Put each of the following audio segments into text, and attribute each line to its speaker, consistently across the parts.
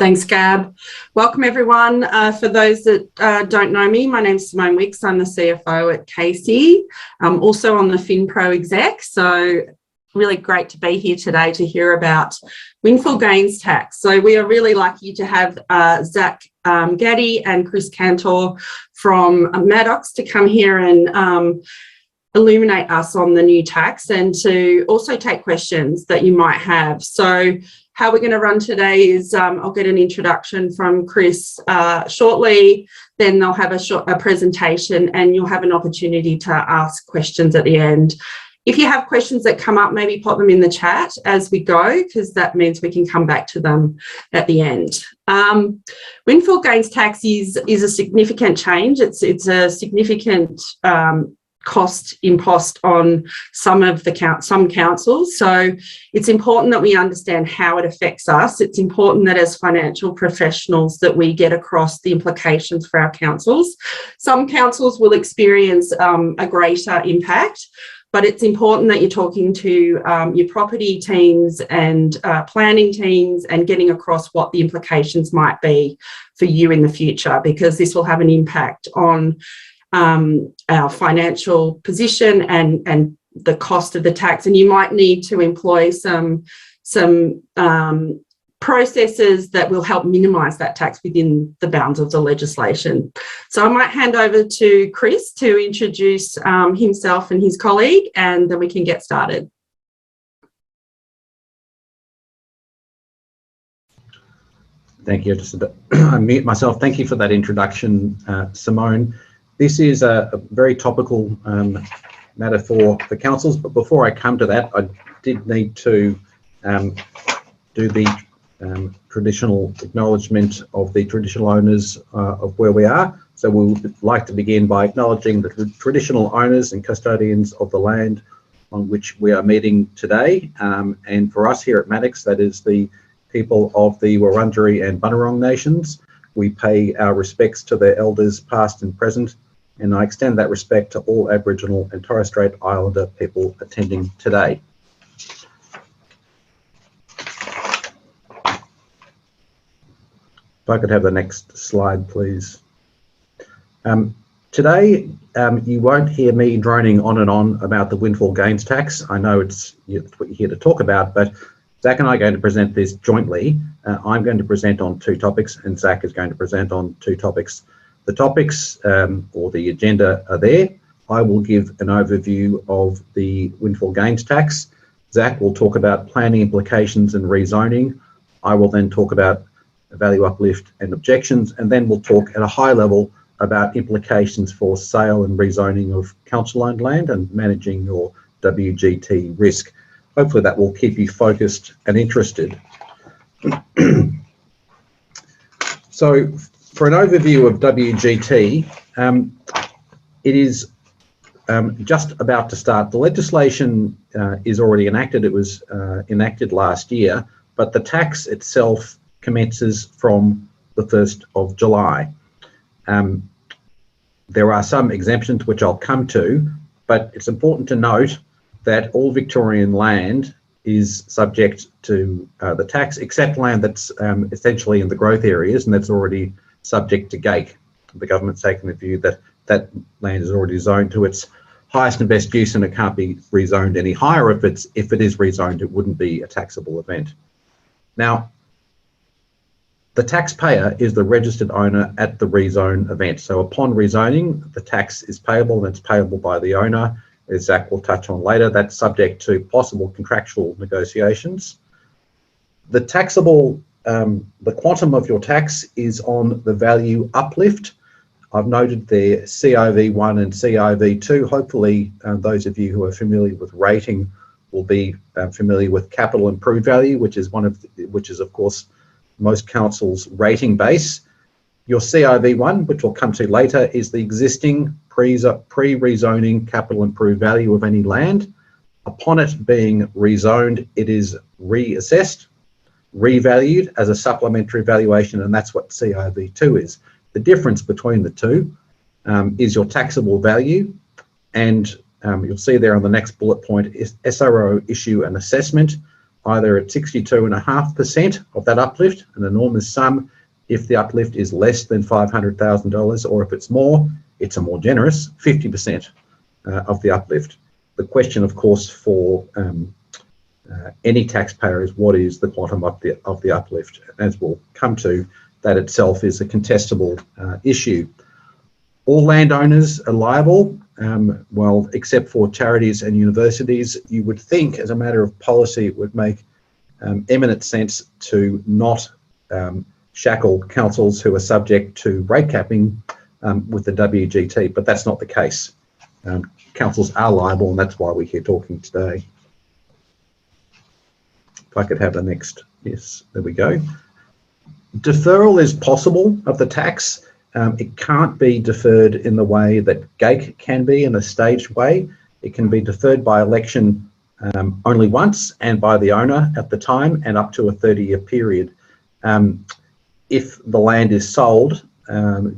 Speaker 1: Thanks, Gab. Welcome, everyone. For those that don't know me, my name's Simone Wicks. I'm the CFO at Casey. I'm also on the FinPro exec, so really great to be here today to hear about windfall gains tax. So we are really lucky to have Zach Gaddy and Chris Cantor from Maddox to come here and illuminate us on the new tax and to also take questions that you might have. So how we're going to run today is I'll get an introduction from Chris shortly, then they'll have a presentation and you'll have an opportunity to ask questions at the end. If you have questions that come up, maybe pop them in the chat as we go, because that means we can come back to them at the end. Windfall gains tax is a significant change. It's a significant cost imposed on some councils. So it's important that we understand how it affects us. It's important that as financial professionals that we get across the implications for our councils. Some councils will experience a greater impact, but it's important that you're talking to your property teams and planning teams and getting across what the implications might be for you in the future, because this will have an impact on our financial position and the cost of the tax, and you might need to employ some processes that will help minimise that tax within the bounds of the legislation. So I might hand over to Chris to introduce himself and his colleague, and then we can get started.
Speaker 2: Thank you. Just unmute myself. Thank you for that introduction, Simone. This is a very topical matter for the councils, but before I come to that, I did need to do the traditional acknowledgement of the traditional owners of where we are. So we would like to begin by acknowledging the traditional owners and custodians of the land on which we are meeting today. And for us here at Maddox, that is the people of the Wurundjeri and Bunurong nations. We pay our respects to their elders past and present, and I extend that respect to all Aboriginal and Torres Strait Islander people attending today. If I could have the next slide, please. Today, you won't hear me droning on and on about the windfall gains tax. I know it's what you're here to talk about, but Zach and I are going to present this jointly. I'm going to present on two topics, and Zach is going to present on two topics. The topics or the agenda are there. I will give an overview of the windfall gains tax. Zach will talk about planning implications and rezoning. I will then talk about value uplift and objections, and then we'll talk at a high level about implications for sale and rezoning of council-owned land and managing your WGT risk. Hopefully that will keep you focused and interested. So for an overview of WGT, it is just about to start. The legislation is already enacted. It was enacted last year, but the tax itself commences from the 1st of July. There are some exemptions which I'll come to, but it's important to note that all Victorian land is subject to the tax, except land that's essentially in the growth areas, and that's already subject to GATE. The government's taken the view that that land is already zoned to its highest and best use, and it can't be rezoned any higher. If it is rezoned, it wouldn't be a taxable event. Now, the taxpayer is the registered owner at the rezone event. So upon rezoning, the tax is payable, and it's payable by the owner, as Zach will touch on later. That's subject to possible contractual negotiations. The taxable, the quantum of your tax is on the value uplift. I've noted there CIV1 and CIV2. Hopefully, those of you who are familiar with rating will be familiar with capital improved value, which is of course most councils' rating base. Your CIV1, which we'll come to later, is the existing pre-rezoning capital improved value of any land. Upon it being rezoned, it is reassessed, revalued as a supplementary valuation, and that's what CIV2 is. The difference between the two is your taxable value, and you'll see there on the next bullet point is SRO issue an assessment either at 62.5% of that uplift, an enormous sum if the uplift is less than $500,000, or if it's more, it's a more generous 50% of the uplift. The question, of course, for any taxpayer is what is the quantum of the uplift? As we'll come to, that itself is a contestable issue. All landowners are liable, well, except for charities and universities. You would think, as a matter of policy, it would make eminent sense to not shackle councils who are subject to rate capping with the WGT, but that's not the case. Councils are liable, and that's why we're here talking today. If I could have the next, yes, there we go. Deferral is possible of the tax. It can't be deferred in the way that GAIC can be, in a staged way. It can be deferred by election only once and by the owner at the time and up to a 30-year period. If the land is sold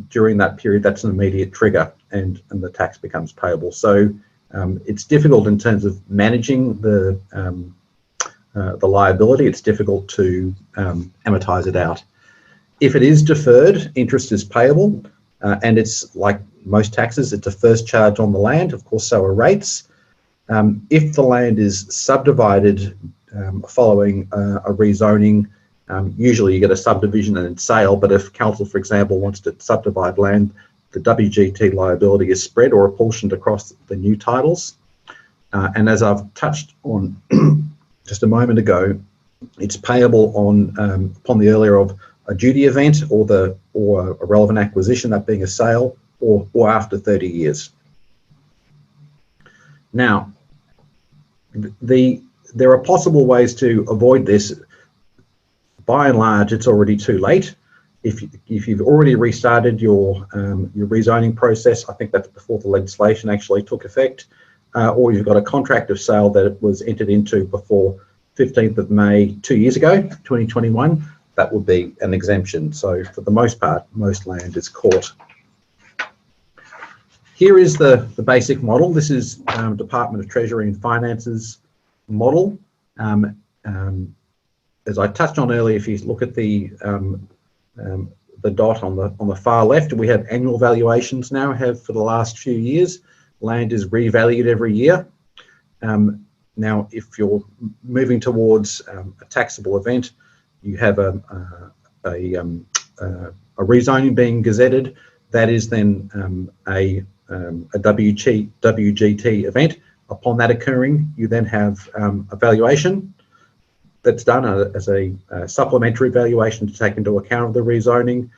Speaker 2: during that period, that's an immediate trigger and the tax becomes payable. So it's difficult in terms of managing the liability. It's difficult to amortize it out. If it is deferred, interest is payable, and it's like most taxes, it's a first charge on the land. Of course, so are rates. If the land is subdivided following a rezoning, usually you get a subdivision and sale, but if council, for example, wants to subdivide land, the WGT liability is spread or apportioned across the new titles. And as I've touched on just a moment ago, it's payable on upon the earlier of a duty event or a relevant acquisition, that being a sale, or after 30 years. Now, there are possible ways to avoid this. By and large, it's already too late. If you've already restarted your rezoning process, I think that's before the legislation actually took effect, or you've got a contract of sale that was entered into before 15th of May 2 years ago, 2021, that would be an exemption. So for the most part, most land is caught. Here is the basic model. This is Department of Treasury and Finance's model. As I touched on earlier, if you look at the dot on the far left, we have annual valuations now, have for the last few years. Land is revalued every year. Now, if you're moving towards a taxable event, you have a rezoning being gazetted. That is then a WGT event. Upon that occurring, you then have a valuation that's done as a supplementary valuation to take into account of the rezoning.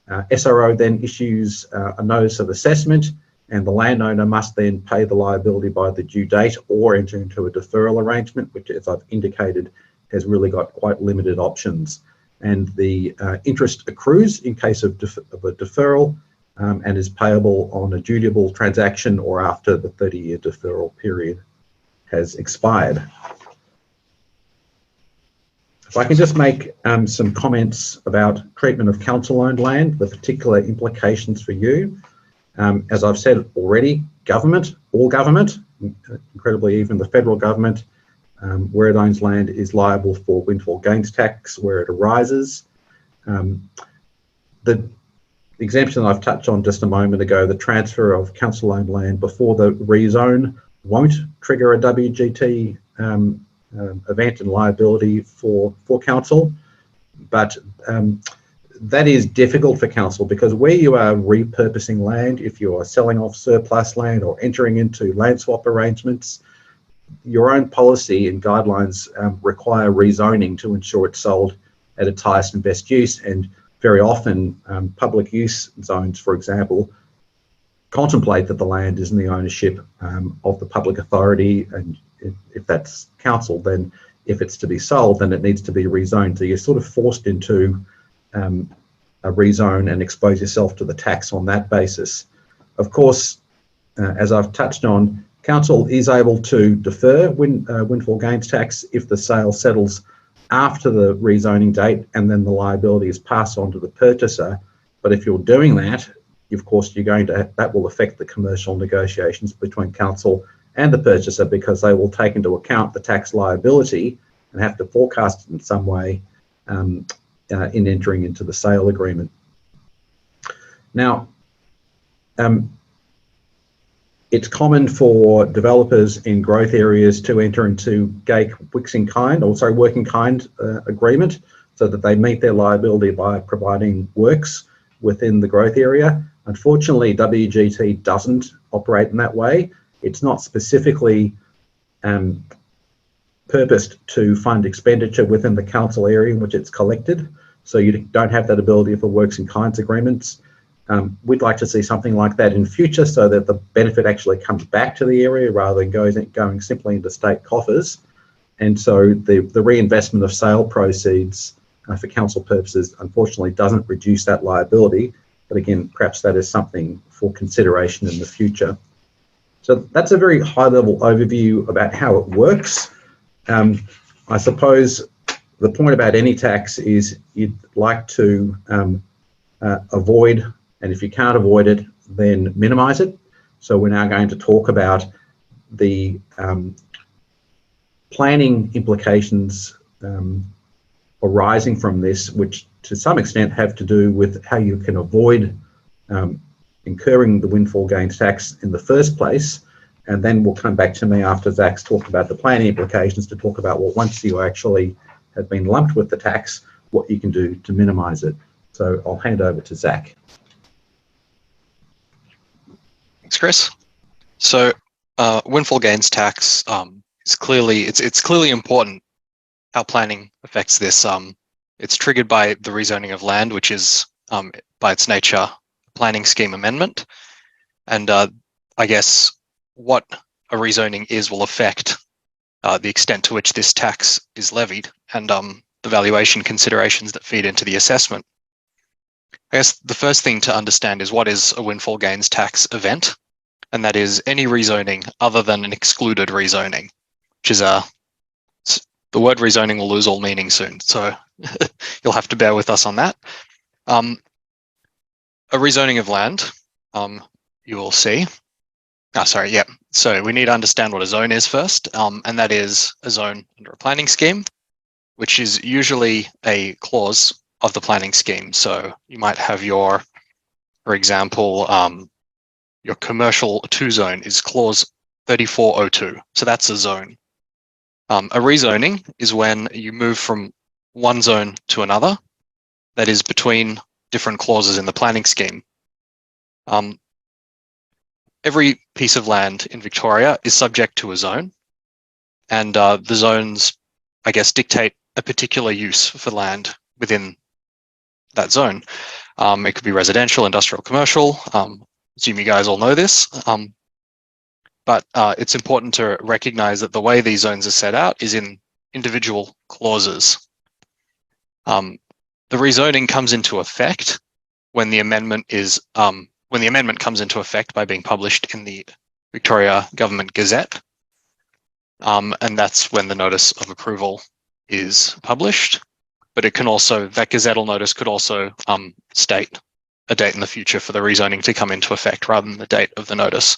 Speaker 2: SRO then issues a notice of assessment, and the landowner must then pay the liability by the due date or enter into a deferral arrangement, which, as I've indicated, has really got quite limited options. And the interest accrues in case of a deferral and is payable on a dutiable transaction or after the 30-year deferral period has expired. If I can just make some comments about treatment of council-owned land, the particular implications for you. As I've said already, government, all government, incredibly even the federal government, where it owns land, is liable for windfall gains tax where it arises. The exemption I've touched on just a moment ago, the transfer of council-owned land before the rezone, won't trigger a WGT event and liability for council, but that is difficult for council because where you are repurposing land, if you are selling off surplus land or entering into land swap arrangements, your own policy and guidelines require rezoning to ensure it's sold at its highest and best use. And very often public use zones, for example, contemplate that the land is in the ownership of the public authority, and if that's council, then if it's to be sold, then it needs to be rezoned. So you're sort of forced into a rezone and expose yourself to the tax on that basis. Of course, as I've touched on, council is able to defer windfall gains tax if the sale settles after the rezoning date and then the liability is passed on to the purchaser. But if you're doing that, of course, that will affect the commercial negotiations between council and the purchaser, because they will take into account the tax liability and have to forecast it in some way in entering into the sale agreement. Now, it's common for developers in growth areas to enter into work in kind agreement, so that they meet their liability by providing works within the growth area. Unfortunately, WGT doesn't operate in that way. It's not specifically purposed to fund expenditure within the council area in which it's collected, so you don't have that ability for works in kinds agreements. We'd like to see something like that in future, so that the benefit actually comes back to the area rather than going simply into state coffers. And so the reinvestment of sale proceeds for council purposes unfortunately doesn't reduce that liability. But again, perhaps that is something for consideration in the future. So that's a very high level overview about how it works. I suppose the point about any tax is you'd like to avoid, and if you can't avoid it, then minimise it. So we're now going to talk about the planning implications arising from this, which to some extent have to do with how you can avoid incurring the windfall gains tax in the first place. And then we'll come back to me after Zach's talked about the planning implications to talk about, well, once you actually have been lumped with the tax, what you can do to minimise it. So I'll hand over to Zach.
Speaker 3: Thanks, Chris. So windfall gains tax is clearly, it's clearly important how planning affects this. It's triggered by the rezoning of land, which is by its nature a planning scheme amendment. And I guess what a rezoning is will affect the extent to which this tax is levied and the valuation considerations that feed into the assessment. I guess the first thing to understand is what is a windfall gains tax event, and that is any rezoning other than an excluded rezoning, which is the word rezoning will lose all meaning soon, so you'll have to bear with us on that. A rezoning of land, you will see. So we need to understand what a zone is first, and that is a zone under a planning scheme, which is usually a clause of the planning scheme. So you might have for example, your commercial 2 zone is clause 3402. So that's a zone. A rezoning is when you move from one zone to another, that is between different clauses in the planning scheme. Every piece of land in Victoria is subject to a zone, and the zones, I guess, dictate a particular use for land within that zone. It could be residential, industrial, commercial. Assume you guys all know this, but it's important to recognize that the way these zones are set out is in individual clauses. The rezoning comes into effect when the amendment comes into effect by being published in the Victoria Government Gazette, and that's when the notice of approval is published. But it can also, that gazettal notice could also state a date in the future for the rezoning to come into effect rather than the date of the notice.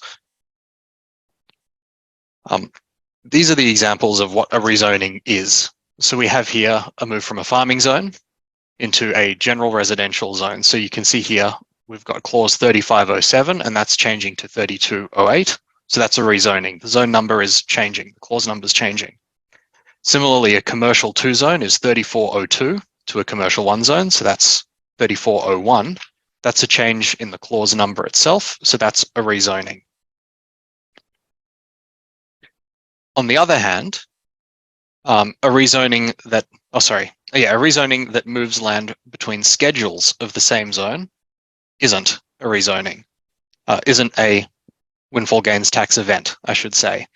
Speaker 3: These are the examples of what a rezoning is. So we have here a move from a farming zone into a general residential zone. So you can see here, we've got clause 3507, and that's changing to 3208. So that's a rezoning. The zone number is changing, the clause number is changing. Similarly, a commercial 2 zone is 3402 to a commercial 1 zone. So that's 3401. That's a change in the clause number itself. So that's a rezoning. On the other hand, a rezoning that moves land between schedules of the same zone isn't a rezoning, isn't a windfall gains tax event, I should say.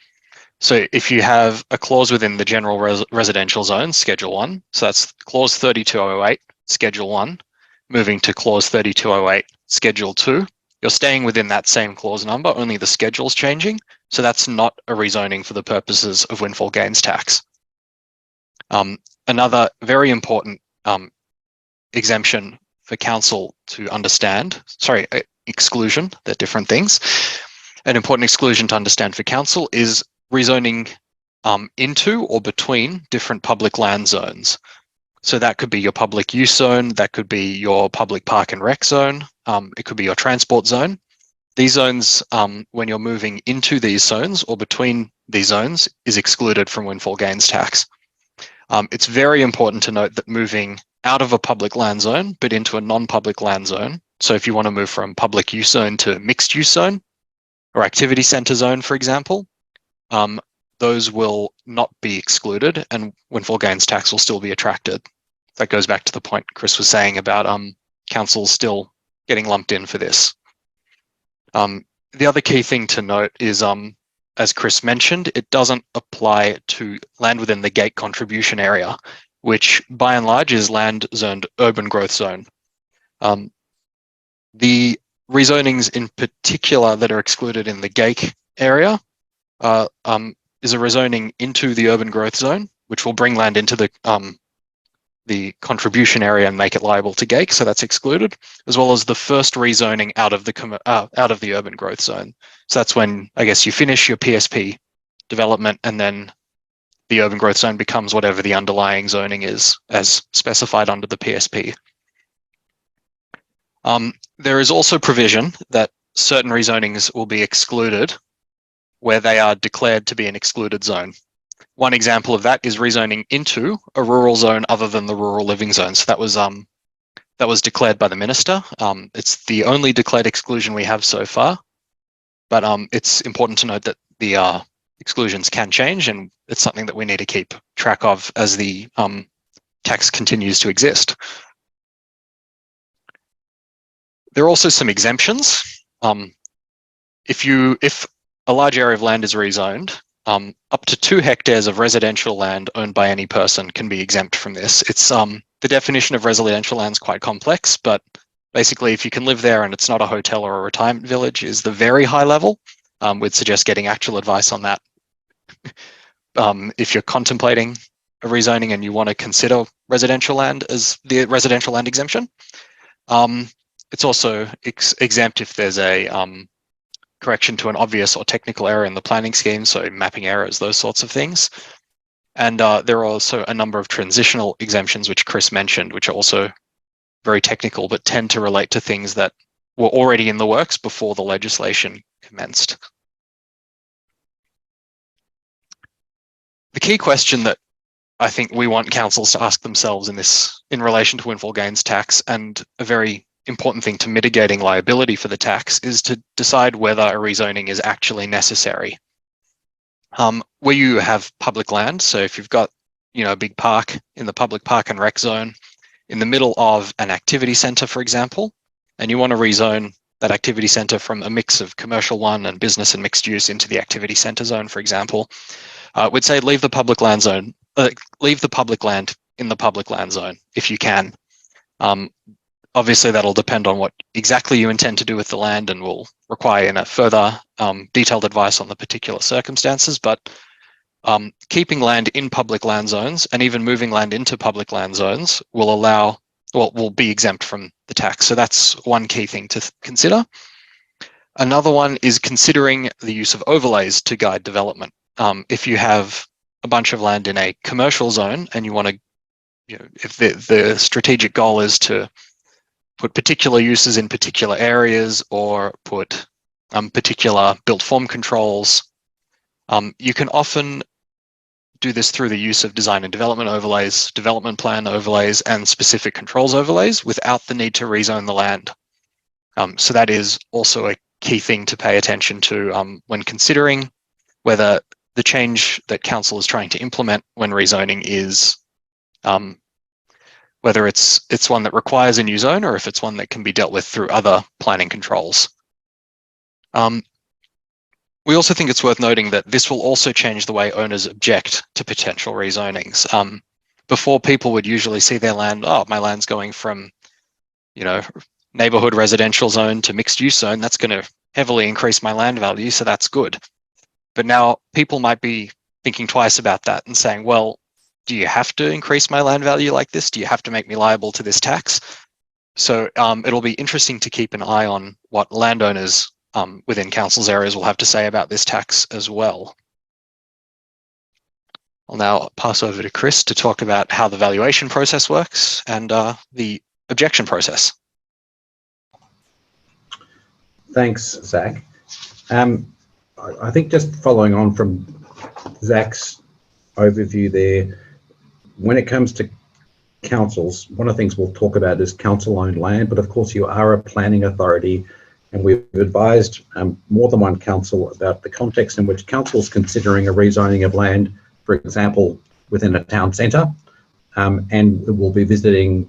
Speaker 3: So if you have a clause within the general residential zone, Schedule 1, so that's clause 3208, Schedule 1, moving to clause 3208, Schedule 2, you're staying within that same clause number, only the schedule's changing. So that's not a rezoning for the purposes of windfall gains tax. Another very important exemption for council to understand, exclusion, they're different things. An important exclusion to understand for council is rezoning into or between different public land zones. So that could be your public use zone, that could be your public park and rec zone, it could be your transport zone. These zones, when you're moving into these zones or between these zones, is excluded from windfall gains tax. It's very important to note that moving out of a public land zone but into a non-public land zone, so if you want to move from public use zone to mixed use zone or activity centre zone, for example, those will not be excluded and windfall gains tax will still be attracted. That goes back to the point Chris was saying about councils still getting lumped in for this. The other key thing to note is, as Chris mentioned, it doesn't apply to land within the gate contribution area, which by and large is land zoned urban growth zone. The rezonings in particular that are excluded in the gate area is a rezoning into the urban growth zone, which will bring land into the contribution area and make it liable to GAKE, so that's excluded, as well as the first rezoning out of the urban growth zone. So that's when, I guess, you finish your PSP development and then the urban growth zone becomes whatever the underlying zoning is as specified under the PSP. There is also provision that certain rezonings will be excluded where they are declared to be an excluded zone. One example of that is rezoning into a rural zone other than the rural living zone. So that was declared by the minister. It's the only declared exclusion we have so far, but it's important to note that the exclusions can change, and it's something that we need to keep track of as the tax continues to exist. There are also some exemptions. If a large area of land is rezoned, up to 2 hectares of residential land owned by any person can be exempt from this. It's the definition of residential land is quite complex, but basically if you can live there and it's not a hotel or a retirement village is the very high level. We'd suggest getting actual advice on that. If you're contemplating a rezoning and you want to consider residential land as the residential land exemption. It's also exempt if there's a correction to an obvious or technical error in the planning scheme, so mapping errors, those sorts of things. And there are also a number of transitional exemptions, which Chris mentioned, which are also very technical, but tend to relate to things that were already in the works before the legislation commenced. The key question that I think we want councils to ask themselves in relation to windfall gains tax, and a very important thing to mitigating liability for the tax, is to decide whether a rezoning is actually necessary. Where you have public land, so if you've got a big park in the public park and rec zone in the middle of an activity centre, for example, and you want to rezone that activity centre from a mix of commercial one and business and mixed use into the activity centre zone, for example, we'd say leave the public land zone, leave the public land in the public land zone if you can. Obviously, that'll depend on what exactly you intend to do with the land and will require further detailed advice on the particular circumstances. But keeping land in public land zones and even moving land into public land zones will be exempt from the tax. So that's one key thing to consider. Another one is considering the use of overlays to guide development. If you have a bunch of land in a commercial zone and you want to, if the strategic goal is to put particular uses in particular areas or put particular built form controls, you can often do this through the use of design and development overlays, development plan overlays, and specific controls overlays without the need to rezone the land. So that is also a key thing to pay attention to when considering whether the change that council is trying to implement when rezoning is whether it's one that requires a new zone or if it's one that can be dealt with through other planning controls. We also think it's worth noting that this will also change the way owners object to potential rezonings. Before, people would usually see their land, my land's going from, neighborhood residential zone to mixed use zone. That's going to heavily increase my land value, so that's good. But now people might be thinking twice about that and saying, well, do you have to increase my land value like this? Do you have to make me liable to this tax? So it'll be interesting to keep an eye on what landowners within council's areas will have to say about this tax as well. I'll now pass over to Chris to talk about how the valuation process works and the objection process.
Speaker 2: Thanks, Zach. I think just following on from Zach's overview there, when it comes to councils, one of the things we'll talk about is council-owned land, but of course you are a planning authority, and we've advised more than one council about the context in which council is considering a rezoning of land, for example, within a town centre, and we'll be visiting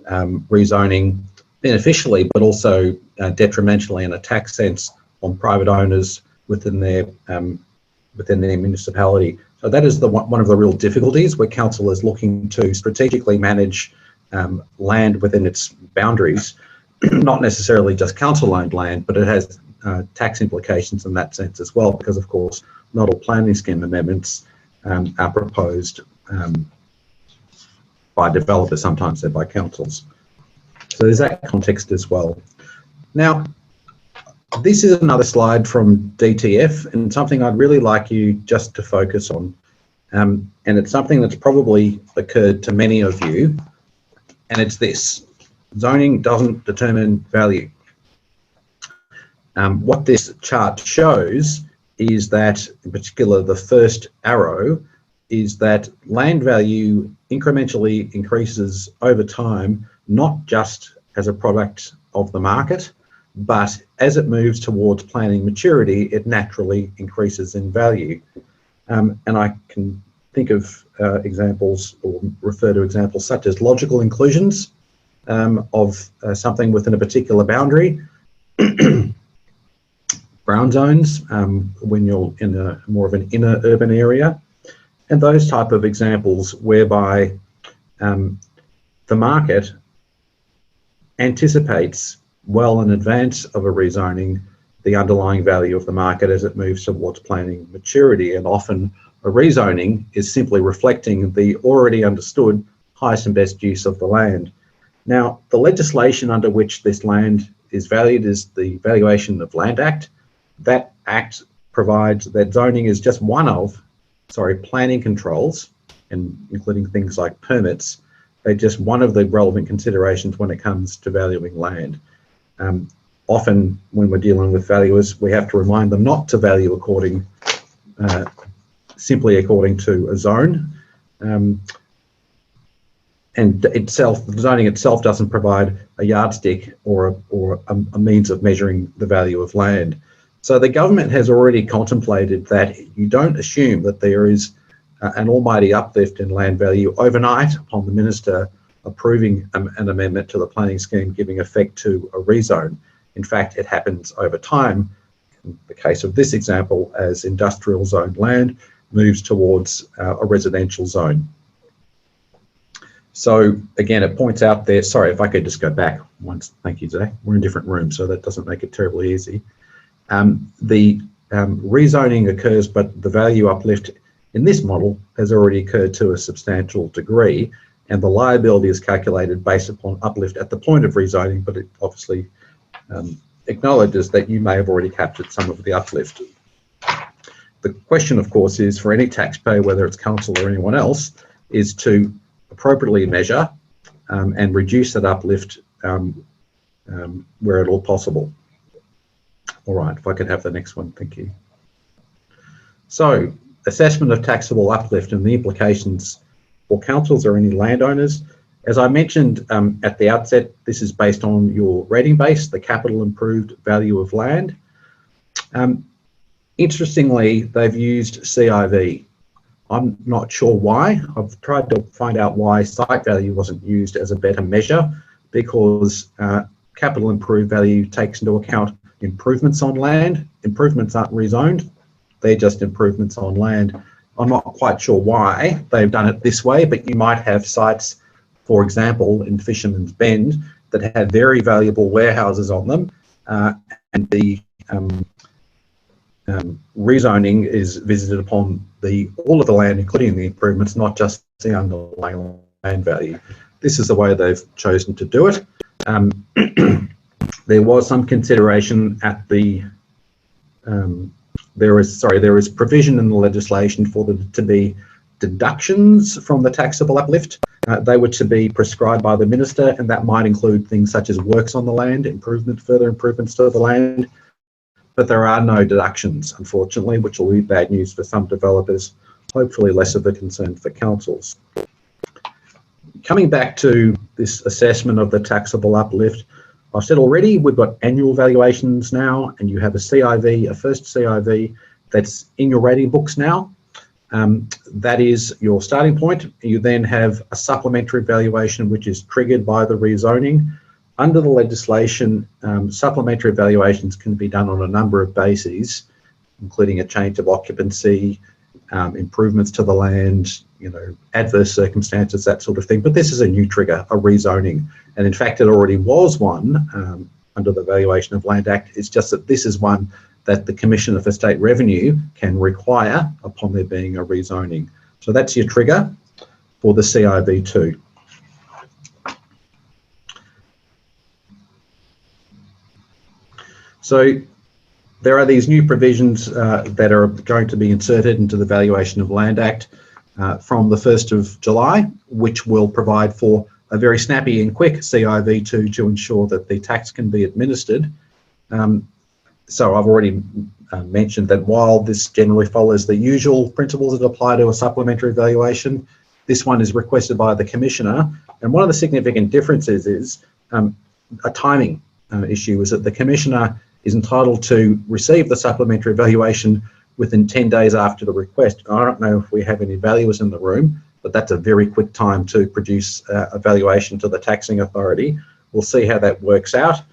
Speaker 2: rezoning beneficially, but also detrimentally in a tax sense on private owners within their municipality. So that is one of the real difficulties, where council is looking to strategically manage land within its boundaries, not necessarily just council-owned land, but it has tax implications in that sense as well, because of course not all planning scheme amendments are proposed by developers, sometimes they're by councils. So there's that context as well. Now, this is another slide from DTF, and something I'd really like you just to focus on. And it's something that's probably occurred to many of you, and it's this: zoning doesn't determine value. What this chart shows is that, in particular, the first arrow is that land value incrementally increases over time, not just as a product of the market, but as it moves towards planning maturity, it naturally increases in value. And I can think of examples, or refer to examples such as logical inclusions of something within a particular boundary, brown zones when you're in a more of an inner urban area, and those type of examples whereby the market anticipates well in advance of a rezoning the underlying value of the market as it moves towards planning maturity, and often a rezoning is simply reflecting the already understood highest and best use of the land. Now, the legislation under which this land is valued is the Valuation of Land Act. That act provides that zoning is just one of, planning controls, and including things like permits, they're just one of the relevant considerations when it comes to valuing land. Often when we're dealing with valuers, we have to remind them not to value simply according to a zone. And the zoning itself doesn't provide a yardstick or a means of measuring the value of land. So the government has already contemplated that you don't assume that there is an almighty uplift in land value overnight upon the minister approving an amendment to the planning scheme giving effect to a rezone. In fact, it happens over time. In the case of this example, as industrial zoned land moves towards a residential zone. So again, it points out there, sorry, if I could just go back once, thank you, Zach. We're in different rooms, so that doesn't make it terribly easy. The rezoning occurs, but the value uplift in this model has already occurred to a substantial degree, and the liability is calculated based upon uplift at the point of rezoning, but it obviously acknowledges that you may have already captured some of the uplift. The question, of course, is for any taxpayer, whether it's council or anyone else, is to appropriately measure and reduce that uplift where at all possible. All right, if I could have the next one, thank you. So, assessment of taxable uplift and the implications for councils or any landowners. As I mentioned at the outset, this is based on your rating base, the capital improved value of land. Interestingly, they've used CIV. I'm not sure why. I've tried to find out why site value wasn't used as a better measure, because capital improved value takes into account improvements on land. Improvements aren't rezoned, they're just improvements on land. I'm not quite sure why they've done it this way, but you might have sites, for example, in Fisherman's Bend that have very valuable warehouses on them, and the rezoning is visited upon all of the land, including the improvements, not just the underlying land value. This is the way they've chosen to do it. There was some consideration at the there is provision in the legislation for there to be deductions from the taxable uplift. They were to be prescribed by the minister, and that might include things such as works on the land, further improvements to the land. But there are no deductions, unfortunately, which will be bad news for some developers, hopefully less of a concern for councils. Coming back to this assessment of the taxable uplift, I've said already we've got annual valuations now, and you have a CIV, a first CIV that's in your rating books now. That is your starting point. You then have a supplementary valuation which is triggered by the rezoning. Under the legislation, supplementary valuations can be done on a number of bases, including a change of occupancy, improvements to the land, adverse circumstances, that sort of thing. But this is a new trigger, a rezoning. And in fact, it already was one under the Valuation of Land Act. It's just that this is one that the Commissioner for State Revenue can require upon there being a rezoning. So that's your trigger for the CIV2. So there are these new provisions that are going to be inserted into the Valuation of Land Act from the 1st of July, which will provide for a very snappy and quick CIV2 to ensure that the tax can be administered. So I've already mentioned that while this generally follows the usual principles that apply to a supplementary valuation, this one is requested by the Commissioner. And one of the significant differences is a timing issue, is that the Commissioner is entitled to receive the supplementary valuation within 10 days after the request. I don't know if we have any valuers in the room, but that's a very quick time to produce a valuation to the taxing authority. We'll see how that works out.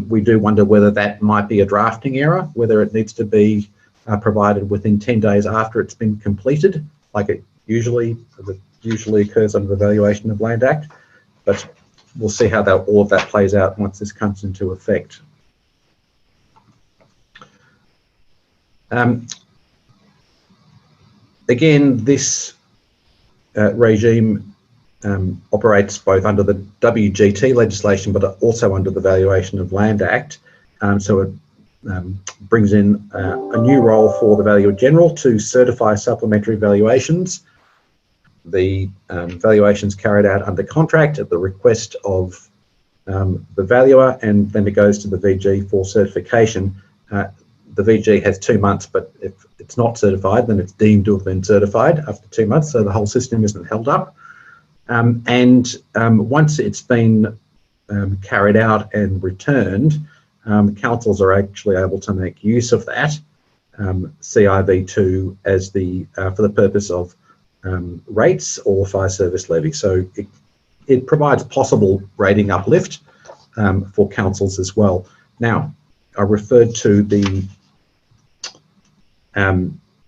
Speaker 2: We do wonder whether that might be a drafting error, whether it needs to be provided within 10 days after it's been completed, like it usually occurs under the Valuation of Land Act. But we'll see how all of that plays out once this comes into effect. Again, this regime operates both under the WGT legislation but also under the Valuation of Land Act. So it brings in a new role for the Valuer General to certify supplementary valuations. The valuations carried out under contract at the request of the valuer, and then it goes to the VG for certification. The VG has 2 months, but if it's not certified, then it's deemed to have been certified after 2 months, so the whole system isn't held up. Once it's been carried out and returned, councils are actually able to make use of that CIV2 as for the purpose of rates or fire service levy. So it provides possible rating uplift for councils as well. Now, I referred to the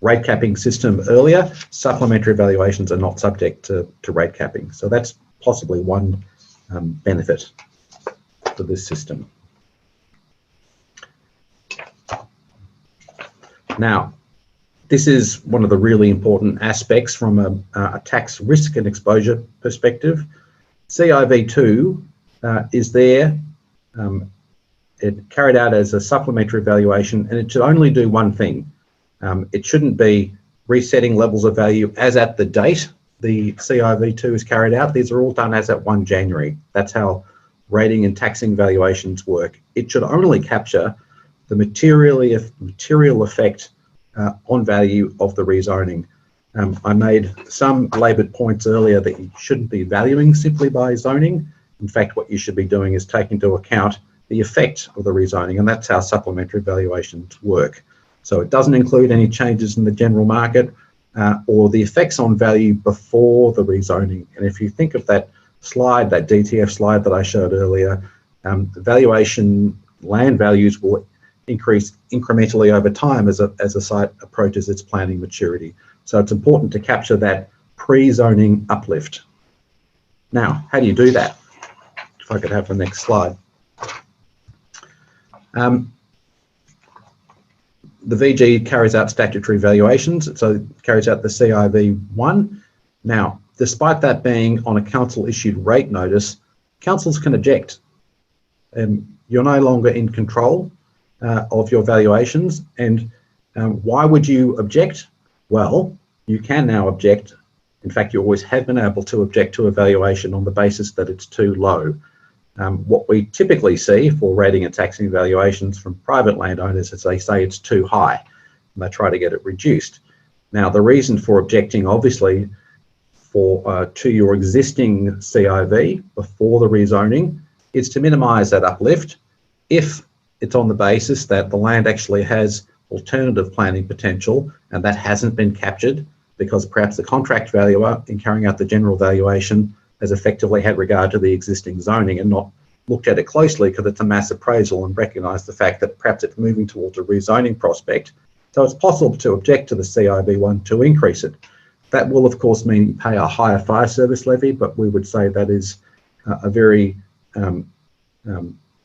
Speaker 2: rate capping system earlier. Supplementary valuations are not subject to rate capping. So that's possibly one benefit for this system. Now, this is one of the really important aspects from a tax risk and exposure perspective. CIV2 is there. It carried out as a supplementary valuation, and it should only do one thing. It shouldn't be resetting levels of value as at the date the CIV2 is carried out. These are all done as at 1 January. That's how rating and taxing valuations work. It should only capture the material effect on value of the rezoning. I made some laboured points earlier that you shouldn't be valuing simply by zoning. In fact, what you should be doing is taking into account the effect of the rezoning, and that's how supplementary valuations work. So it doesn't include any changes in the general market or the effects on value before the rezoning. And if you think of that slide, that DTF slide that I showed earlier, the valuation land values will increase incrementally over time as a site approaches its planning maturity. So it's important to capture that pre-zoning uplift. Now, how do you do that? If I could have the next slide. The VG carries out statutory valuations, so it carries out the CIV1. Now, despite that being on a council-issued rate notice, councils can object. You're no longer in control of your valuations. And why would you object? Well, you can now object In fact, you always have been able to object to a valuation on the basis that it's too low. What we typically see for rating and taxing valuations from private landowners is they say it's too high and they try to get it reduced. Now, the reason for objecting, obviously, to your existing CIV before the rezoning is to minimise that uplift if it's on the basis that the land actually has alternative planning potential and that hasn't been captured because perhaps the contract valuer in carrying out the general valuation has effectively had regard to the existing zoning and not looked at it closely because it's a mass appraisal and recognised the fact that perhaps it's moving towards a rezoning prospect. So it's possible to object to the CIV1 to increase it. That will, of course, mean you pay a higher fire service levy, but we would say that is a very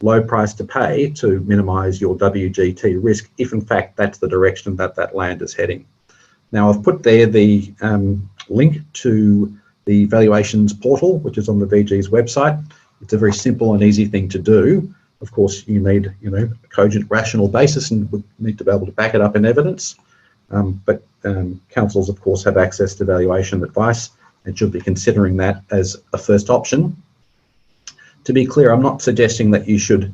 Speaker 2: low price to pay to minimise your WGT risk if, in fact, that's the direction that that land is heading. Now, I've put there the link to the valuations portal, which is on the VG's website. It's a very simple and easy thing to do. Of course, you need, a cogent, rational basis and would need to be able to back it up in evidence. But councils, of course, have access to valuation advice and should be considering that as a first option. To be clear, I'm not suggesting that you should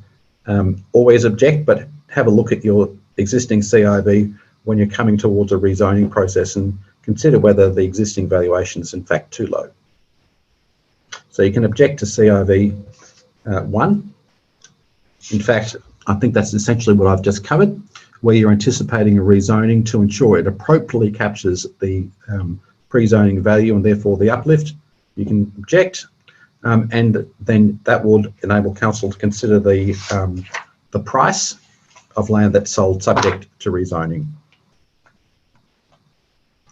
Speaker 2: always object, but have a look at your existing CIV when you're coming towards a rezoning process and consider whether the existing valuation is in fact too low. So you can object to CIV 1. In fact, I think that's essentially what I've just covered, where you're anticipating a rezoning to ensure it appropriately captures the pre-zoning value and therefore the uplift. You can object, and then that would enable council to consider the price of land that's sold subject to rezoning.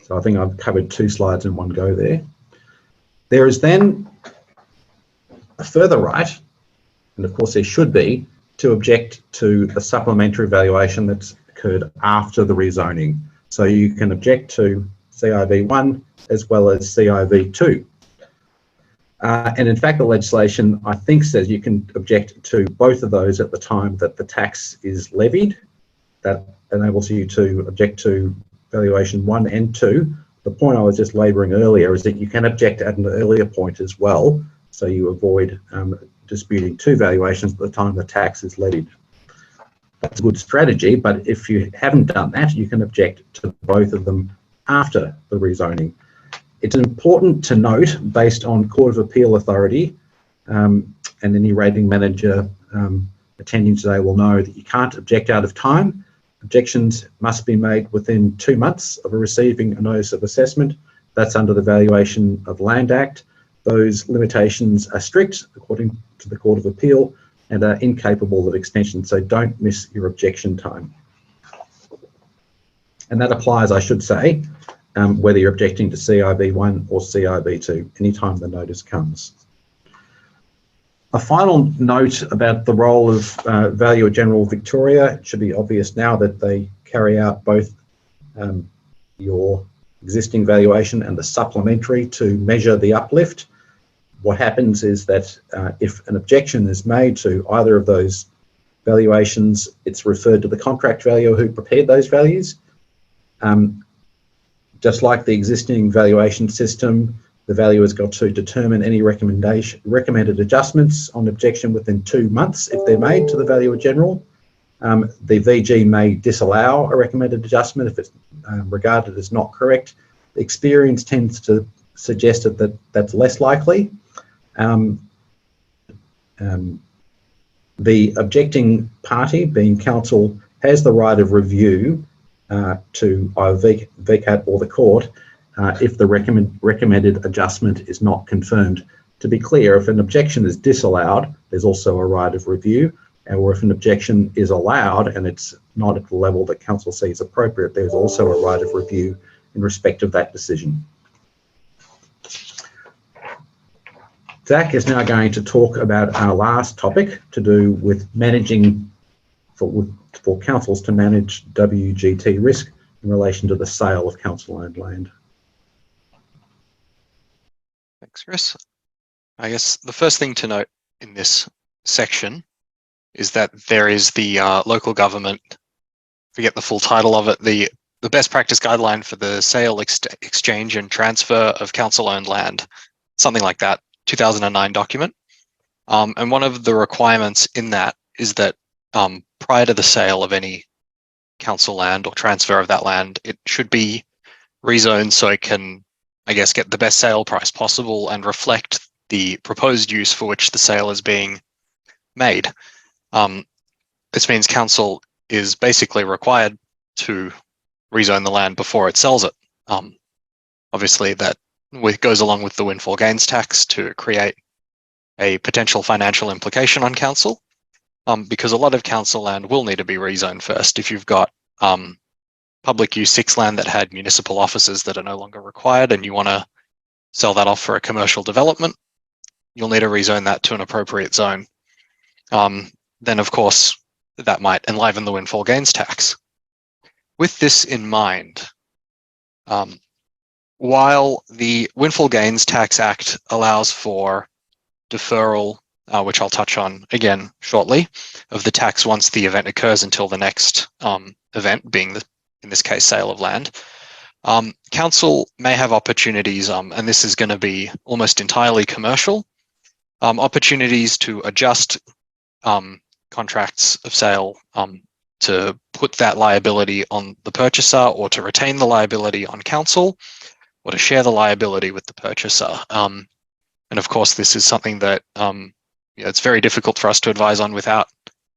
Speaker 2: So I think I've covered 2 slides in one go there. There is then a further right, and of course there should be, to object to a supplementary valuation that's occurred after the rezoning. So you can object to CIV1 as well as CIV2. And in fact, the legislation, I think, says you can object to both of those at the time that the tax is levied. That enables you to object to valuation 1 and 2. The point I was just labouring earlier is that you can object at an earlier point as well, so you avoid disputing 2 valuations at the time the tax is levied. That's a good strategy, but if you haven't done that, you can object to both of them after the rezoning. It's important to note, based on Court of Appeal authority, and any rating manager attending today will know that you can't object out of time. Objections must be made within 2 months of receiving a notice of assessment. That's under the Valuation of Land Act. Those limitations are strict according to the Court of Appeal and are incapable of extension, so don't miss your objection time. And that applies, I should say, whether you're objecting to CIV1 or CIV2, anytime the notice comes. A final note about the role of Valuer General Victoria. It should be obvious now that they carry out both your existing valuation and the supplementary to measure the uplift. What happens is that if an objection is made to either of those valuations, it's referred to the contract valuer who prepared those values. Just like the existing valuation system, the valuer's got to determine any recommended adjustments on objection within 2 months if they're made to the Valuer General. The VG may disallow a recommended adjustment if it's regarded as not correct. The experience tends to suggest that that's less likely. The objecting party, being council, has the right of review to either VCAT or the court if the recommended adjustment is not confirmed. To be clear, if an objection is disallowed, there's also a right of review, or if an objection is allowed and it's not at the level that council sees appropriate, there's also a right of review in respect of that decision. Zach is now going to talk about our last topic to do with managing, for councils to manage WGT risk in relation to the sale of council-owned land.
Speaker 3: Thanks, Chris. I guess the first thing to note in this section is that there is the local government, forget the full title of it, the the best practice guideline for the sale, exchange and transfer of council-owned land, something like that, 2009 document. And one of the requirements in that is that prior to the sale of any council land or transfer of that land, it should be rezoned so it can, I guess, get the best sale price possible and reflect the proposed use for which the sale is being made. This means council is basically required to rezone the land before it sells it. Obviously, that goes along with the windfall gains tax to create a potential financial implication on council, because a lot of council land will need to be rezoned first. If you've got public use 6 land that had municipal offices that are no longer required and you want to sell that off for a commercial development, you'll need to rezone that to an appropriate zone. Then, of course, that might enliven the windfall gains tax. With this in mind, while the Windfall Gains Tax Act allows for deferral, which I'll touch on again shortly, of the tax once the event occurs until the next event, being in this case, sale of land, council may have opportunities, and this is going to be almost entirely commercial, opportunities to adjust contracts of sale to put that liability on the purchaser, or to retain the liability on council, or to share the liability with the purchaser. And of course, this is something that it's very difficult for us to advise on without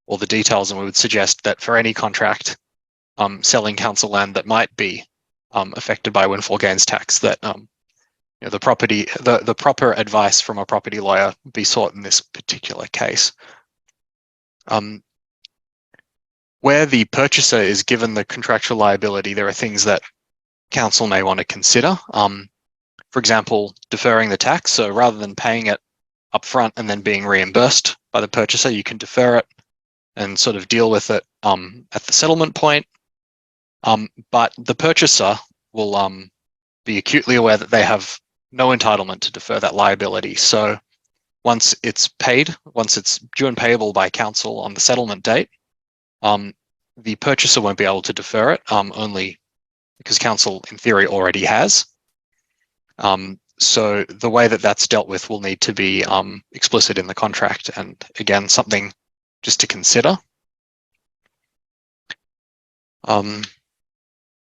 Speaker 3: all the details, and we would suggest that for any contract selling council land that might be affected by windfall gains tax, that the proper advice from a property lawyer be sought in this particular case. Where the purchaser is given the contractual liability, there are things that council may want to consider. For example, deferring the tax. So rather than paying it upfront and then being reimbursed by the purchaser, you can defer it and sort of deal with it at the settlement point. But the purchaser will be acutely aware that they have no entitlement to defer that liability. So once it's paid, once it's due and payable by council on the settlement date, the purchaser won't be able to defer it, only because council in theory already has. So the way that that's dealt with will need to be explicit in the contract, and again, something just to consider.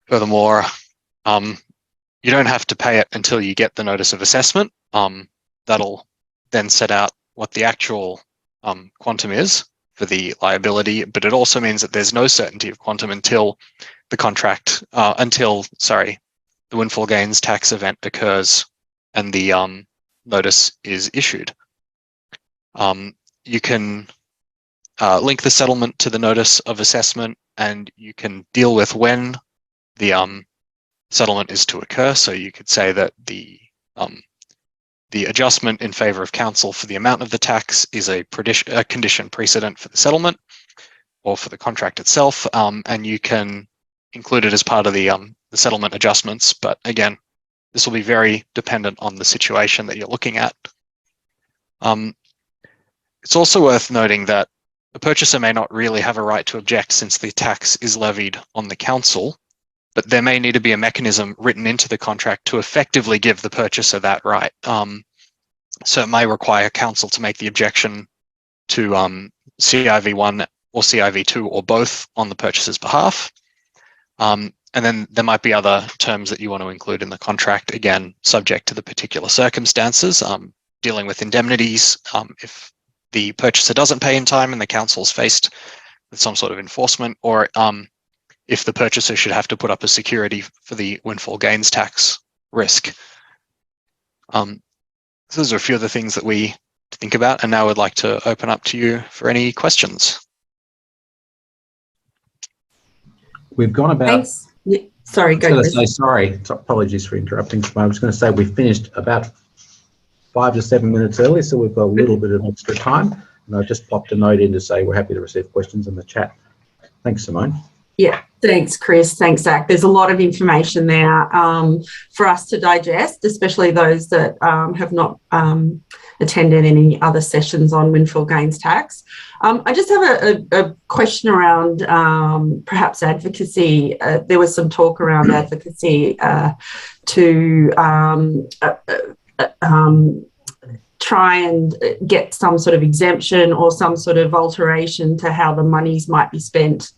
Speaker 3: Furthermore, you don't have to pay it until you get the notice of assessment. That'll then set out what the actual quantum is for the liability, but it also means that there's no certainty of quantum until the contract, the windfall gains tax event occurs and the notice is issued. You can link the settlement to the notice of assessment, and you can deal with when the settlement is to occur. So you could say that the adjustment in favor of council for the amount of the tax is a condition precedent for the settlement or for the contract itself, and you can include it as part of the settlement adjustments. But again, this will be very dependent on the situation that you're looking at. It's also worth noting that the purchaser may not really have a right to object since the tax is levied on the council, but there may need to be a mechanism written into the contract to effectively give the purchaser that right. So it may require council to make the objection to CIV1 or CIV2 or both on the purchaser's behalf. And then there might be other terms that you want to include in the contract, again, subject to the particular circumstances, dealing with indemnities if the purchaser doesn't pay in time and the council's faced with some sort of enforcement, or if the purchaser should have to put up a security for the windfall gains tax risk. So those are a few of the things that we think about, and now I'd like to open up to you for any questions.
Speaker 2: We've gone about...
Speaker 1: Thanks. Yeah. Sorry, go.
Speaker 2: Apologies for interrupting. I was going to say we finished about 5 to 7 minutes early, so we've got a little bit of extra time. And I just popped a note in to say we're happy to receive questions in the chat. Thanks, Simone.
Speaker 1: Yeah, thanks, Chris. Thanks, Zach. There's a lot of information there for us to digest, especially those that have not attended any other sessions on windfall gains tax. I just have a question around perhaps advocacy. There was some talk around advocacy to try and get some sort of exemption or some sort of alteration to how the monies might be spent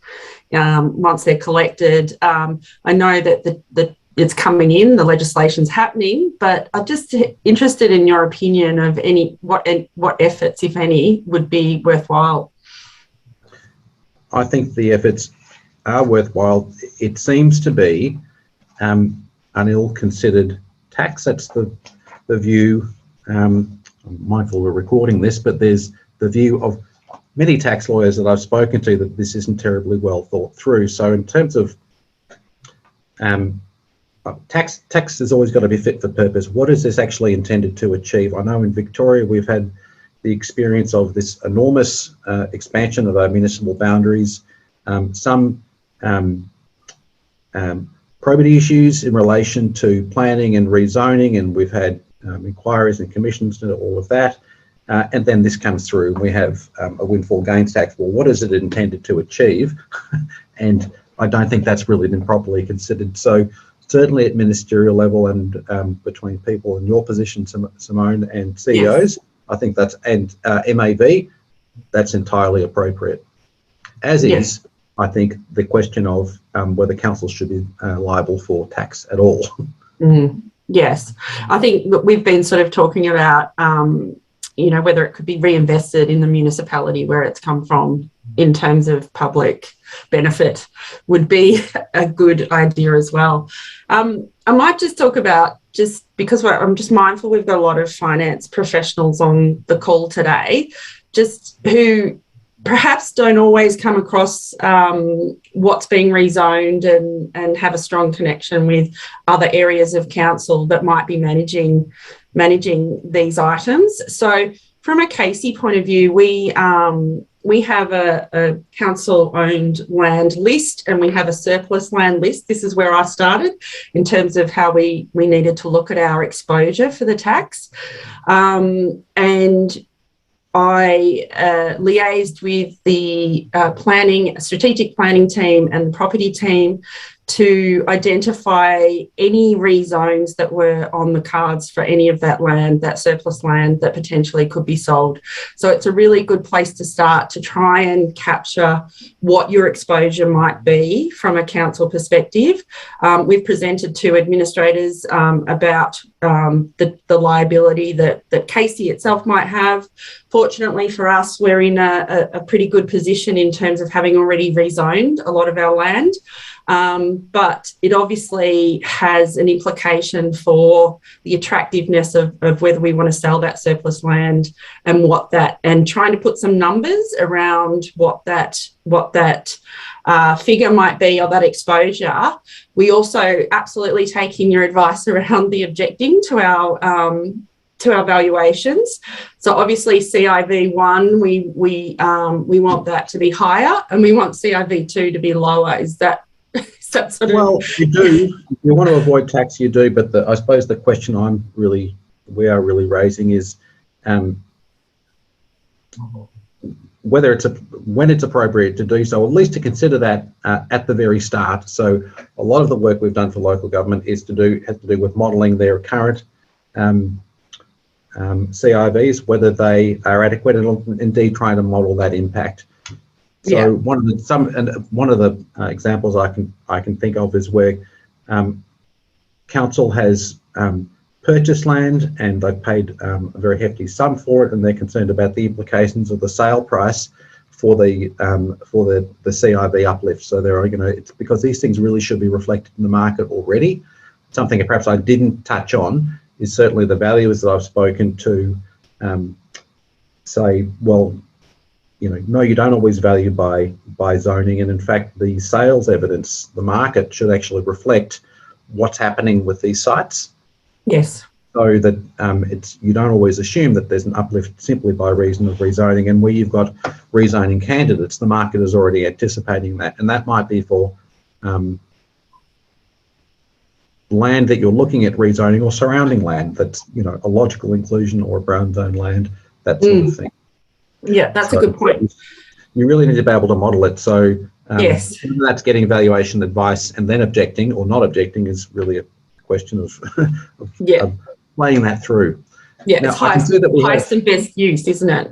Speaker 1: once they're collected. I know that it's coming in, the legislation's happening, but I'm just interested in your opinion of what efforts, if any, would be worthwhile.
Speaker 2: I think the efforts are worthwhile. It seems to be an ill-considered tax. That's the view. I'm mindful we're recording this, but there's the view of many tax lawyers that I've spoken to that this isn't terribly well thought through. So in terms of tax has always got to be fit for purpose. What is this actually intended to achieve? I know in Victoria we've had the experience of this enormous expansion of our municipal boundaries, some probity issues in relation to planning and rezoning, and we've had inquiries and commissions and all of that. And then this comes through and we have a windfall gains tax. Well, what is it intended to achieve? And I don't think that's really been properly considered. So certainly at ministerial level and between people in your position, Simone, and CEOs, yes. I think that's, and MAV, that's entirely appropriate. As
Speaker 1: yes.
Speaker 2: is, I think, the question of whether councils should be liable for tax at all.
Speaker 1: Mm-hmm. Yes, I think that we've been sort of talking about, whether it could be reinvested in the municipality where it's come from in terms of public benefit would be a good idea as well. I might just talk about, just because I'm just mindful we've got a lot of finance professionals on the call today, just who perhaps don't always come across what's being rezoned and have a strong connection with other areas of council that might be managing these items. So from a Casey point of view, we have a council-owned land list and we have a surplus land list. This is where I started in terms of how we needed to look at our exposure for the tax. And I liaised with the strategic planning team and the property team to identify any rezones that were on the cards for any of that land, that surplus land that potentially could be sold. So it's a really good place to start to try and capture what your exposure might be from a council perspective. We've presented to administrators about the liability that Casey itself might have. Fortunately for us, we're in a pretty good position in terms of having already rezoned a lot of our land. But it obviously has an implication for the attractiveness of whether we want to sell that surplus land and trying to put some numbers around what that figure might be or that exposure. We also absolutely take in your advice around the objecting to our valuations. So obviously CIV1, we want that to be higher and we want CIV2 to be lower. Is that sort of...
Speaker 2: Well, you do. If you want to avoid tax, you do. But I suppose the question we are really raising is when it's appropriate to do so, at least to consider that at the very start. So a lot of the work we've done for local government has to do with modelling their current CIVs, whether they are adequate, and indeed trying to model that impact. So yeah. One of the examples I can think of is where council has purchased land and they've paid a very hefty sum for it, and they're concerned about the implications of the sale price for the CIV uplift. So it's because these things really should be reflected in the market already. Something that perhaps I didn't touch on is certainly the valuers that I've spoken to say, well, no, you don't always value by zoning, and in fact the sales evidence, the market should actually reflect what's happening with these sites.
Speaker 1: Yes.
Speaker 2: so that you don't always assume that there's an uplift simply by reason of rezoning. And where you've got rezoning candidates, the market is already anticipating that, and that might be for land that you're looking at rezoning or surrounding land that's, a logical inclusion or a brown zone land, that sort of thing.
Speaker 1: Yeah, that's a good point.
Speaker 2: You really need to be able to model it. So
Speaker 1: yes,
Speaker 2: whether that's getting valuation advice and then objecting or not objecting is really a question of, of playing that through.
Speaker 1: Yeah,
Speaker 2: now,
Speaker 1: it's highest and best use, isn't it?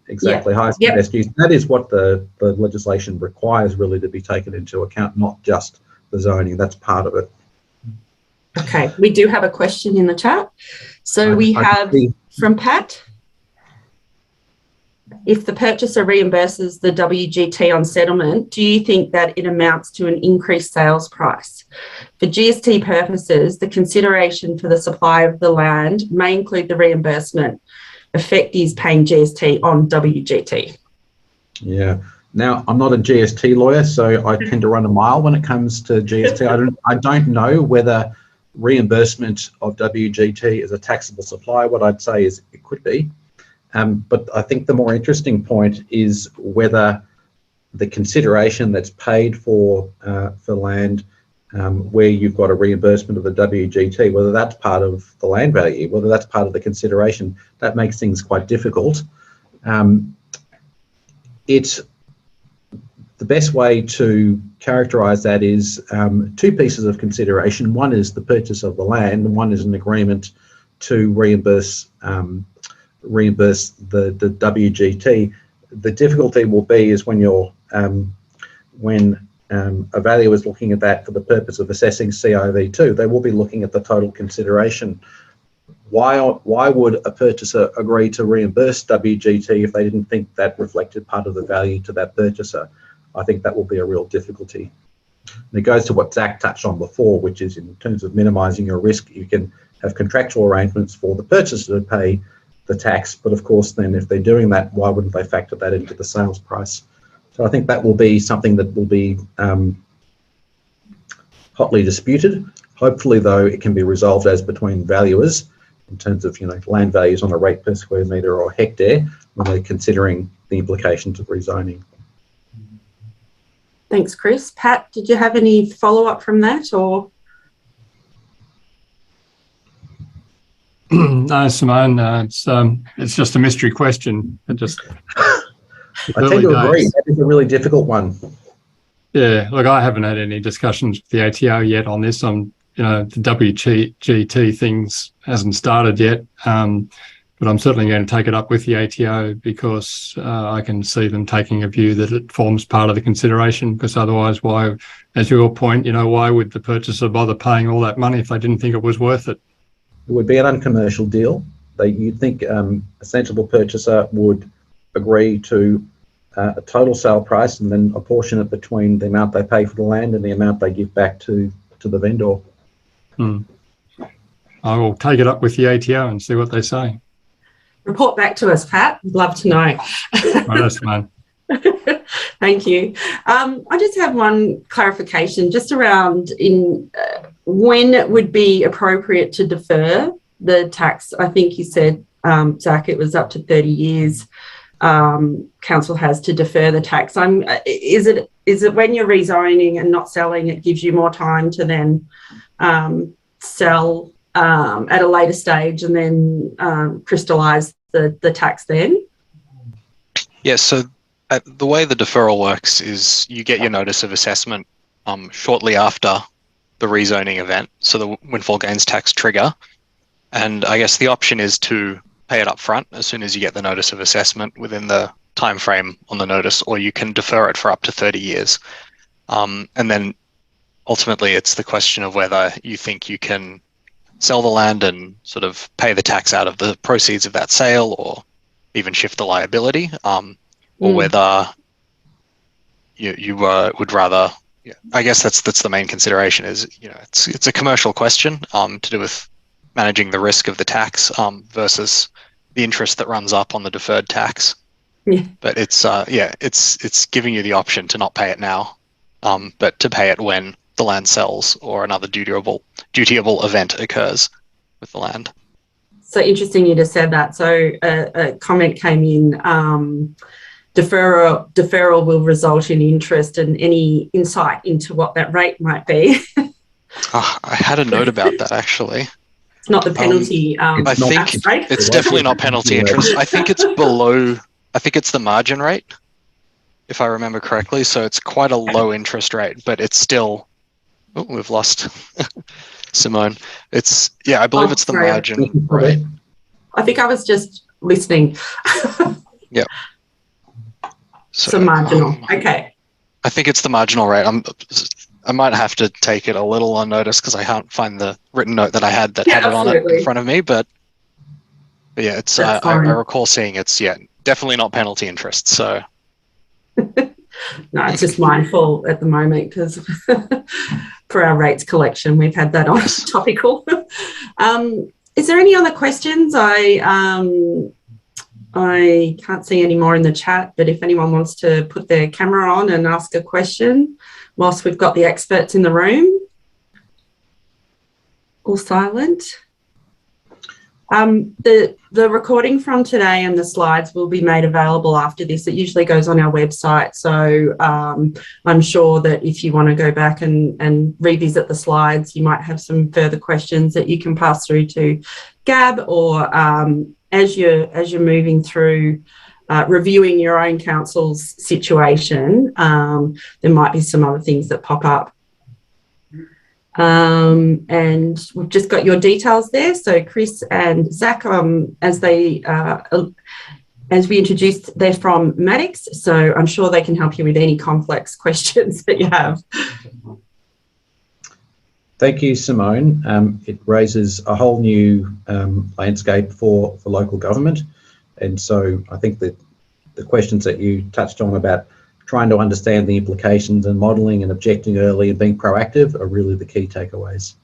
Speaker 2: Exactly. Highest and best use. That is what the legislation requires really to be taken into account, not just the zoning. That's part of it.
Speaker 1: Okay, we do have a question in the chat. So we have from Pat. If the purchaser reimburses the WGT on settlement, do you think that it amounts to an increased sales price? For GST purposes, the consideration for the supply of the land may include the reimbursement. Effect is paying GST on WGT.
Speaker 2: Yeah. Now, I'm not a GST lawyer, so I tend to run a mile when it comes to GST. I don't know whether reimbursement of WGT is a taxable supply. What I'd say is it could be. But I think the more interesting point is whether the consideration that's paid for land where you've got a reimbursement of the WGT, whether that's part of the land value, whether that's part of the consideration, that makes things quite difficult. The best way to characterise that is two pieces of consideration. One is the purchase of the land, and one is an agreement to reimburse the WGT. The difficulty will be is when you're when a valuer is looking at that for the purpose of assessing CIV2, they will be looking at the total consideration. Why would a purchaser agree to reimburse WGT if they didn't think that reflected part of the value to that purchaser? I think that will be a real difficulty. And it goes to what Zach touched on before, which is in terms of minimising your risk, you can have contractual arrangements for the purchaser to pay the tax, but of course then if they're doing that, why wouldn't they factor that into the sales price? So I think that will be something that will be hotly disputed. Hopefully though, it can be resolved as between valuers in terms of land values on a rate per square metre or hectare when they're considering the implications of rezoning.
Speaker 1: Thanks, Chris. Pat, did you have any follow-up from that or?
Speaker 4: No, Simone, it's just a mystery question.
Speaker 2: I tend to agree. That is a really difficult one.
Speaker 4: Yeah, look, I haven't had any discussions with the ATO yet on this. The WGT things hasn't started yet, but I'm certainly going to take it up with the ATO because I can see them taking a view that it forms part of the consideration. Because otherwise, why, as your point, why would the purchaser bother paying all that money if they didn't think it was worth it?
Speaker 2: It would be an uncommercial deal. You'd think a sensible purchaser would agree to a total sale price and then apportion it between the amount they pay for the land and the amount they give back to the vendor.
Speaker 4: I will take it up with the ATO and see what they say.
Speaker 1: Report back to us, Pat. We'd love to know.
Speaker 4: Right, that's fine.
Speaker 1: Thank you. I just have one clarification just around when it would be appropriate to defer the tax. I think you said, Zach, it was up to 30 years council has to defer the tax. Is it when you're rezoning and not selling, it gives you more time to then sell at a later stage and then crystallise the tax then?
Speaker 3: Yes, so the way the deferral works is you get your notice of assessment shortly after the rezoning event, so the windfall gains tax trigger. And I guess the option is to pay it up front as soon as you get the notice of assessment within the time frame on the notice, or you can defer it for up to 30 years. And then ultimately it's the question of whether you think you can sell the land and sort of pay the tax out of the proceeds of that sale, or even shift the liability, or whether you would rather. Yeah, I guess that's the main consideration. Is it's a commercial question to do with managing the risk of the tax versus the interest that runs up on the deferred tax.
Speaker 1: Yeah.
Speaker 3: But it's giving you the option to not pay it now, but to pay it when the land sells or another dutiable event occurs. with the land.
Speaker 1: So interesting you just said that. So a comment came in, deferral will result in interest, and any insight into what that rate might be.
Speaker 3: I had a note about that actually.
Speaker 1: It's not the penalty.
Speaker 3: I think
Speaker 1: rate.
Speaker 3: it's definitely not penalty interest. I think it's below, I think it's the margin rate, if I remember correctly. So it's quite a low interest rate, but it's still, oh, we've lost Simone. It's, yeah, I believe it's the margin rate.
Speaker 1: I think I was just listening.
Speaker 3: Yep.
Speaker 1: So marginal. Okay.
Speaker 3: I think it's the marginal rate. I might have to take it a little on notice because I can't find the written note that I had that had it on it in front of me. But yeah, it's I recall seeing it's definitely not penalty interest. So
Speaker 1: no, it's just mindful at the moment because for our rates collection, we've had that on topical. Is there any other questions? I can't see any more in the chat, but if anyone wants to put their camera on and ask a question whilst we've got the experts in the room. All silent. The recording from today and the slides will be made available after this. It usually goes on our website. So I'm sure that if you want to go back and revisit the slides, you might have some further questions that you can pass through to Gab, or as you're moving through reviewing your own council's situation, there might be some other things that pop up. And we've just got your details there. So Chris and Zach, as we introduced, they're from Maddox, so I'm sure they can help you with any complex questions that you have.
Speaker 2: Thank you, Simone. It raises a whole new landscape for local government. And so I think that the questions that you touched on about trying to understand the implications and modelling and objecting early and being proactive are really the key takeaways.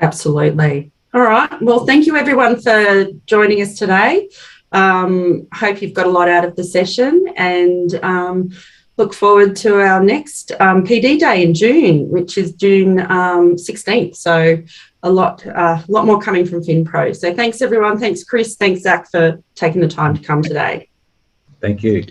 Speaker 2: Absolutely.
Speaker 1: All right. Well, thank you everyone for joining us today. Hope you've got a lot out of the session, and look forward to our next PD Day in June, which is June 16th. So a lot more coming from FinPro. So thanks everyone. Thanks Chris. Thanks Zach for taking the time to come today.
Speaker 2: Thank you.